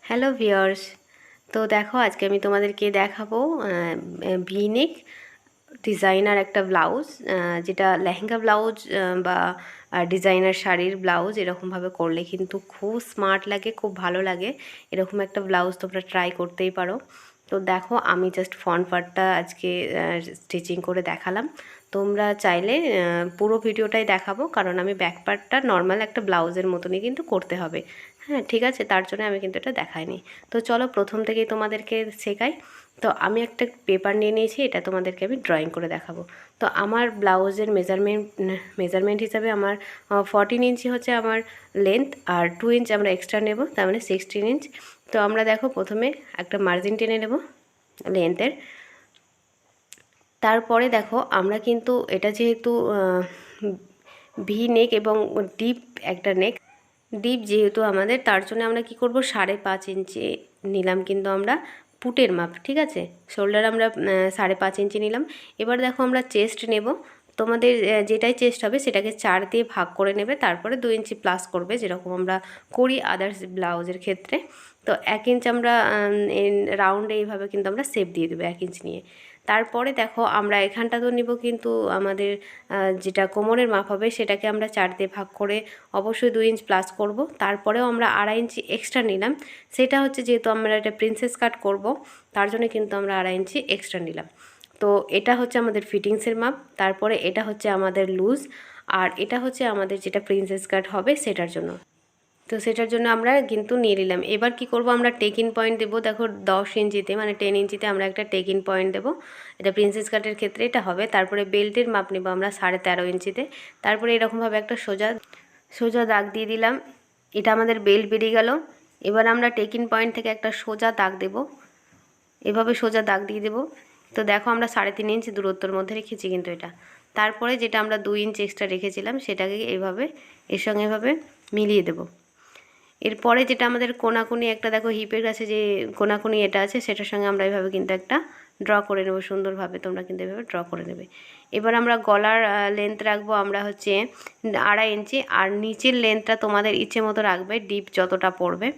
Hello viewers. তো দেখো আজকে আমি তোমাদেরকে দেখাবো ভিনেক ডিজাইনার একটা ব্লাউজ, যেটা লেহেঙ্গা ব্লাউজ বা ডিজাইনার শাড়ির ব্লাউজ এরকমভাবে করলে কিন্তু খুব স্মার্ট লাগে, খুব ভালো লাগে। এরকম একটা ব্লাউজ তোমরা ট্রাই করতেই পারো। তো দেখো আমি জাস্ট ফ্রন্ট পার্টটা আজকে স্টিচিং করে দেখালাম। তোমরা চাইলে পুরো ভিডিওটাই দেখাবো, কারণ আমি ব্যাক পার্টটা নর্মাল একটা ব্লাউজের মতনই কিন্তু করতে হবে। হ্যাঁ ঠিক আছে, তার জন্য আমি কিন্তু এটা দেখাইনি। তো চলো প্রথম থেকেই তোমাদেরকে শেখাই। তো আমি একটা পেপার নিয়ে নিয়েছি, এটা তোমাদেরকে আমি ড্রয়িং করে দেখাবো। তো আমার ব্লাউজের মেজারমেন্ট হিসাবে আমার 14 ইঞ্চি হচ্ছে আমার লেন্থ, আর 2 ইঞ্চ আমরা এক্সট্রা নেব, তার মানে 16 ইঞ্চ। তো আমরা দেখো প্রথমে একটা মার্জিন টেনে নেব লেন্থের। তারপরে দেখো আমরা কিন্তু এটা যেহেতু ভি নেক এবং ডিপ একটা নেক, ডিপ যেহেতু আমাদের, তার জন্য আমরা কি করব, 5.5 ইঞ্চি নিলাম কিন্তু আমরা পুটের মাপ। ঠিক আছে, শোল্ডার আমরা 5.5 ইঞ্চি নিলাম। এবার দেখো আমরা চেস্ট নেব। তোমাদের যেটাই চেস্ট হবে সেটাকে 4 দিয়ে ভাগ করে নেবে, তারপরে 2 ইঞ্চি প্লাস করবে, যেরকম আমরা করি আদার্স ব্লাউজের ক্ষেত্রে। তো 1 ইঞ্চ আমরা রাউন্ডে এইভাবে কিন্তু আমরা শেপ দিয়ে দেবো 1 ইঞ্চ নিয়ে। তারপরে দেখো আমরা এখানটা তো নিব, কিন্তু আমাদের যেটা কোমরের মাপ হবে সেটাকে আমরা 4 দিয়ে ভাগ করে অবশ্যই 2 ইঞ্চ প্লাস করব। তারপরেও আমরা 2.5 ইঞ্চি এক্সট্রা নিলাম, সেটা হচ্ছে যেহেতু আমরা এটা প্রিন্সেস কাট করব, তার জন্য কিন্তু আমরা 2.5 ইঞ্চি এক্সট্রা নিলাম। তো এটা হচ্ছে আমাদের ফিটিংসের মাপ। তারপরে এটা হচ্ছে আমাদের লুজ, আর এটা হচ্ছে আমাদের যেটা প্রিন্সেস কাট হবে সেটার জন্য। তো সেটার জন্য আমরা কিন্তু নিয়ে নিলাম। এবার কি করব, আমরা টেক ইন পয়েন্ট দেবো। দেখো 10 ইঞ্চিতে মানে 10 ইঞ্চিতে আমরা একটা টেক ইন পয়েন্ট দেবো, এটা প্রিন্সেস কাটের ক্ষেত্রে এটা হবে। তারপরে বেল্টের মাপ নেবো আমরা 13.5 ইঞ্চিতে। তারপরে এরকমভাবে একটা সোজা সোজা দাগ দিয়ে দিলাম, এটা আমাদের বেল্ট বেরিয়ে গেল। এবার আমরা টেক ইন পয়েন্ট থেকে একটা সোজা দাগ দেব, এভাবে সোজা দাগ দিয়ে দেবো। তো দেখো আমরা 3.5 ইঞ্চি দূরত্বর মধ্যে রেখেছি কিন্তু এটা। তারপরে যেটা আমরা 2 ইঞ্চ এক্সট্রা রেখেছিলাম সেটাকে এইভাবে এর সঙ্গে এভাবে মিলিয়ে দেবো। এরপরে যেটা আমাদের কোনাকুনি একটা দেখো হিপের কাছে যে কোনাকুনি এটা আছে, সেটার সঙ্গে আমরা এইভাবে কিন্তু একটা ড্র করে নেব সুন্দরভাবে। তোমরা কিন্তু এভাবে ড্র করে নেবে। এবার আমরা গলার লেন্থ রাখবো আমরা হচ্ছে 2.5 ইঞ্চি, আর নিচের লেন্থটা তোমাদের ইচ্ছে মতো রাখবে, ডিপ যতটা পড়বে।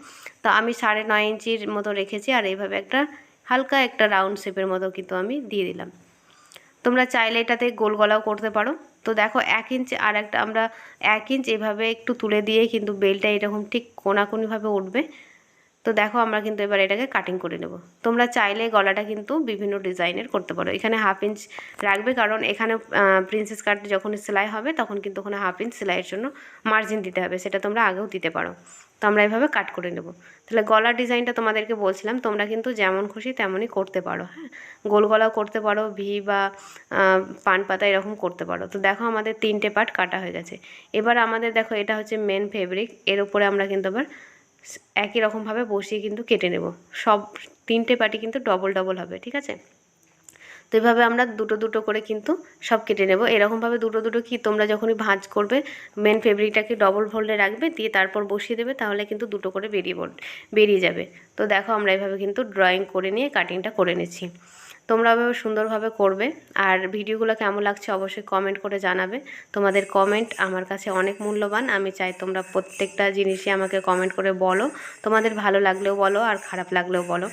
তো আমি 9.5 ইঞ্চির মতো রেখেছি, আর এইভাবে একটা হালকা একটা রাউন্ড শেপের মতো কিন্তু আমি দিয়ে দিলাম। তোমরা চাইলে এটাতে গোল গলাও করতে পারো। তো দেখো 1 ইঞ্চ আর একটা আমরা 1 ইঞ্চ এভাবে একটু তুলে দিয়ে কিন্তু বেলটা এরকম ঠিক কোনাকুনিভাবে উঠবে। তো দেখো আমরা কিন্তু এবার এটাকে কাটিং করে নেব। তোমরা চাইলে গলাটা কিন্তু বিভিন্ন ডিজাইনের করতে পারো। এখানে 1/2 ইঞ্চ রাখবে, কারণ এখানে প্রিন্সেস কাট যখন সেলাই হবে তখন কিন্তু ওখানে 1/2 ইঞ্চ সেলাইয়ের জন্য মার্জিন দিতে হবে, সেটা তোমরা আগেও দিতে পারো। তো আমরা এভাবে কাট করে নেব। তাহলে গলার ডিজাইনটা তোমাদেরকে বলছিলাম, তোমরা কিন্তু যেমন খুশি তেমনই করতে পারো। হ্যাঁ, গোল গলাও করতে পারো, ভি বা পান পাতা এরকম করতে পারো। তো দেখো আমাদের 3টে পার্ট কাটা হয়ে গেছে। এবার আমাদের দেখো এটা হচ্ছে মেন ফেব্রিক, এর উপরে আমরা কিন্তু আবার একই রকমভাবে বসিয়ে কিন্তু কেটে নেব। সব 3টে পার্টি কিন্তু ডবল ডবল হবে। ঠিক আছে, তো এইভাবে আমরা দুটো দুটো করে কিন্তু সব কেটে নেব। এরকমভাবে দুটো দুটো কি তোমরা যখনই ভাঁজ করবে মেন ফেব্রিকটাকে ডবল ফোল্ডে রাখবে, দিয়ে তারপর বসিয়ে দেবে, তাহলে কিন্তু দুটো করে বেরিয়ে যাবে। তো দেখো আমরা এইভাবে কিন্তু ড্রয়িং করে নিয়ে কাটিংটা করে নিচ্ছি। তোমরা এভাবে সুন্দরভাবে করবে। আর ভিডিওগুলো কেমন লাগছে অবশ্যই কমেন্ট করে জানাবে। তোমাদের কমেন্ট আমার কাছে অনেক মূল্যবান। আমি চাই তোমরা প্রত্যেকটা জিনিসই আমাকে কমেন্ট করে বলো, তোমাদের ভালো লাগলেও বলো আর খারাপ লাগলেও বলো।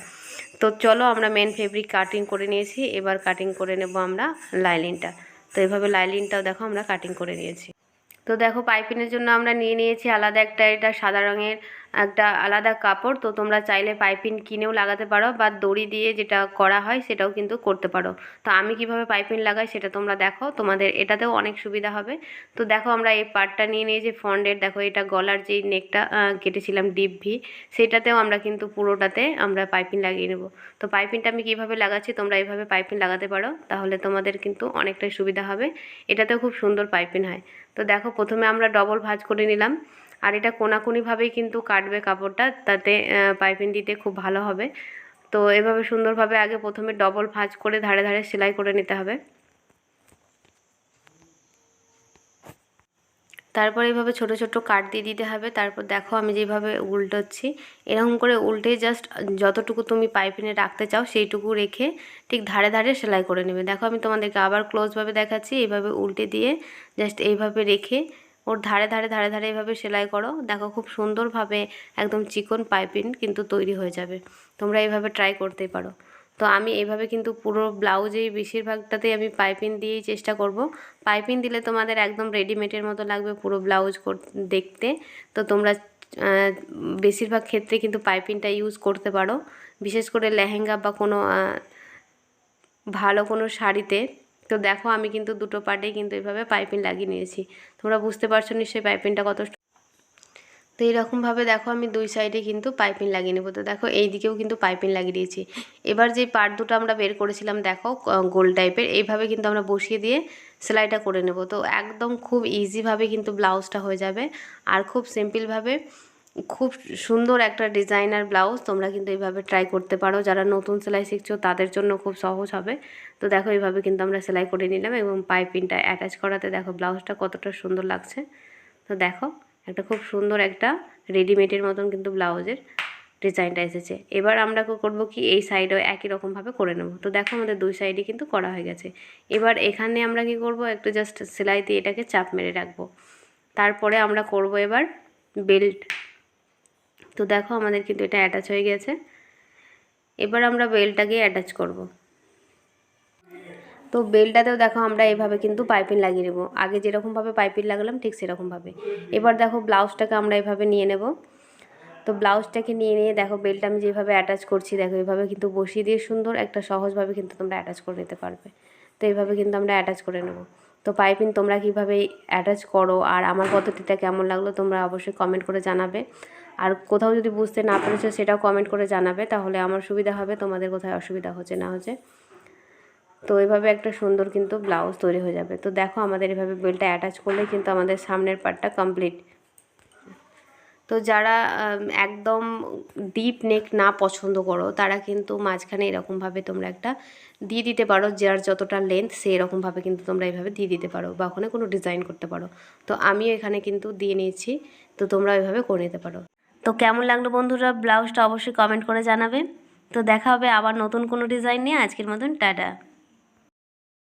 তো চলো আমরা মেন ফেব্রিক কাটিং করে নিয়েছি, এবার কাটিং করে নেব আমরা লাইলিনটা। তো এভাবে লাইলিনটাও দেখো আমরা কাটিং করে নিয়েছি। তো দেখো পাইপিনের জন্য আমরা নিয়ে নিয়েছি আলাদা একটা, এটা সাদা রঙের একটা আলাদা কাপড়। তো তোমরা চাইলে পাইপিন কিনেও লাগাতে পারো, বা দড়ি দিয়ে যেটা করা হয় সেটাও কিন্তু করতে পারো। তো আমি কিভাবে পাইপিন লাগাই সেটা তোমরা দেখো, তোমাদের এটাতেও অনেক সুবিধা হবে। তো দেখো আমরা এই পার্টটা নিয়ে নিয়েছি ফ্রন্টের। দেখো এটা গলার যেই নেকটা কেটেছিলাম ডিপ ভি, সেটাতেও আমরা কিন্তু পুরোটাতে আমরা পাইপিন লাগিয়ে নেব। তো পাইপিনটা আমি কিভাবে লাগাচ্ছি, তোমরা এইভাবে পাইপিন লাগাতে পারো, তাহলে তোমাদের কিন্তু অনেকটাই সুবিধা হবে। এটাতেও খুব সুন্দর পাইপিন হয়। তো দেখো প্রথমে আমরা ডবল ভাঁজ করে নিলাম, আর এটা কোনাকুনিভাবেই কিন্তু কাটবে কাপড়টা, তাতে পাইপিং দিতে খুব ভালো হবে। তো এভাবে সুন্দরভাবে আগে প্রথমে ডবল ভাঁজ করে ধারে ধারে সেলাই করে নিতে হবে। তারপর এইভাবে ছোট ছোট কাট দিয়ে দিতে হবে। তারপর দেখো আমি যেভাবে উল্টোচ্ছি, এরকম করে উল্টে জাস্ট যতটুকু তুমি পাইপিনে রাখতে চাও সেইটুকু রেখে ঠিক ধারে ধারে সেলাই করে নেবে। দেখো আমি তোমাদেরকে আবার ক্লোজভাবে দেখাচ্ছি, এইভাবে উল্টে দিয়ে জাস্ট এইভাবে রেখে ওর ধারে ধারে ধারে ধারে এভাবে সেলাই করো, দেখো খুব সুন্দরভাবে একদম চিকন পাইপিং কিন্তু তৈরি হয়ে যাবে। তোমরা এইভাবে ট্রাই করতেই পারো। তো আমি এইভাবে কিন্তু পুরো ব্লাউজেই বেশিরভাগটাতেই আমি পাইপিং দিয়েই চেষ্টা করব। পাইপিং দিলে তোমাদের একদম রেডিমেডের মতো লাগবে পুরো ব্লাউজ দেখতে। তো তোমরা বেশিরভাগ ক্ষেত্রে কিন্তু পাইপিংটা ইউজ করতে পারো, বিশেষ করে লেহেঙ্গা বা কোনো ভালো কোনো শাড়িতে। তো দেখো আমি কিন্তু দুটো পার্টেই কিন্তু এইভাবে পাইপিং লাগিয়ে নিয়েছি। তোমরা বুঝতে পারছো নিশ্চয়ই পাইপিংটা কত। তো এইরকমভাবে দেখো আমি দুই সাইডে কিন্তু পাইপিং লাগিয়ে নেবো। তো দেখো এই দিকেও কিন্তু পাইপিং লাগিয়ে দিয়েছি। এবার যে পার্ট দুটো আমরা বের করেছিলাম দেখো গোল টাইপের, এইভাবে কিন্তু আমরা বসিয়ে দিয়ে সেলাইটা করে নেব। তো একদম খুব ইজিভাবে কিন্তু ব্লাউজটা হয়ে যাবে, আর খুব সিম্পলভাবে খুব সুন্দর একটা ডিজাইনার ব্লাউজ তোমরা কিন্তু এইভাবে ট্রাই করতে পারো। যারা নতুন সেলাই শিখছো তাদের জন্য খুব সহজ হবে। তো দেখো এইভাবে কিন্তু আমরা সেলাই করে নিলাম এবং পাইপিংটা অ্যাটাচ করাতে দেখো ব্লাউজটা কতটা সুন্দর লাগছে। তো দেখো একটা খুব সুন্দর একটা রেডিমেডের মতন কিন্তু ব্লাউজের ডিজাইনটা এসেছে। এবার আমরা করব কি এই সাইডেও একই রকমভাবে করে নেব। তো দেখো আমাদের দুই সাইডে কিন্তু করা হয়ে গেছে। এবার এখানে আমরা কি করব, একটু জাস্ট সেলাই দিয়ে এটাকে চাপ মেরে রাখবো। তারপরে আমরা করব এবার বেল্ট। তো দেখো আমাদের কিন্তু এটা অ্যাটাচ হয়ে গেছে। এবার আমরা বেল্টটাকে অ্যাটাচ করব। তো বেল্টটাতেও দেখো আমরা এভাবে কিন্তু পাইপিং লাগিয়ে নেব, আগে যেরকমভাবে পাইপিং লাগালাম ঠিক সেরকমভাবে। এবার দেখো ব্লাউজটাকে আমরা এভাবে নিয়ে নেব। তো ব্লাউজটাকে নিয়ে দেখো বেল্টটা আমি যেভাবে অ্যাটাচ করছি দেখো এইভাবে কিন্তু বসিয়ে দিয়ে সুন্দর একটা সহজভাবে কিন্তু তোমরা অ্যাটাচ করে নিতে পারবে। তো এইভাবে কিন্তু আমরা অ্যাটাচ করে নেব। তো পাইপিং তোমরা কীভাবে অ্যাটাচ করো আর আমার পদ্ধতিটা কেমন লাগলো তোমরা অবশ্যই কমেন্ট করে জানাবে। আর কোথাও যদি বুঝতে না পেরেছো সেটাও কমেন্ট করে জানাবে, তাহলে আমার সুবিধা হবে, তোমাদের কোথায় অসুবিধা হচ্ছে না হচ্ছে। তো এইভাবে একটা সুন্দর কিন্তু ব্লাউজ তৈরি হয়ে যাবে। তো দেখো আমাদের এভাবে বেল্টটা অ্যাটাচ করলে কিন্তু আমাদের সামনের পার্টটা কমপ্লিট। তো যারা একদম ডিপ নেক না পছন্দ করো তারা কিন্তু মাঝখানে এরকমভাবে তোমরা একটা দিয়ে দিতে পারো, যার যতটা লেন্থ সেই রকমভাবে কিন্তু তোমরা এইভাবে দিয়ে দিতে পারো বা ওখানে কোনো ডিজাইন করতে পারো। তো আমিও এখানে কিন্তু দিয়ে নিয়েছি, তো তোমরা ওইভাবে করে নিতে পারো। তো কেমন লাগলো বন্ধুরা ব্লাউজটা অবশ্যই কমেন্ট করে জানাবে। তো দেখা হবে আবার নতুন কোনো ডিজাইন নিয়ে। আজকের মতন টাটা।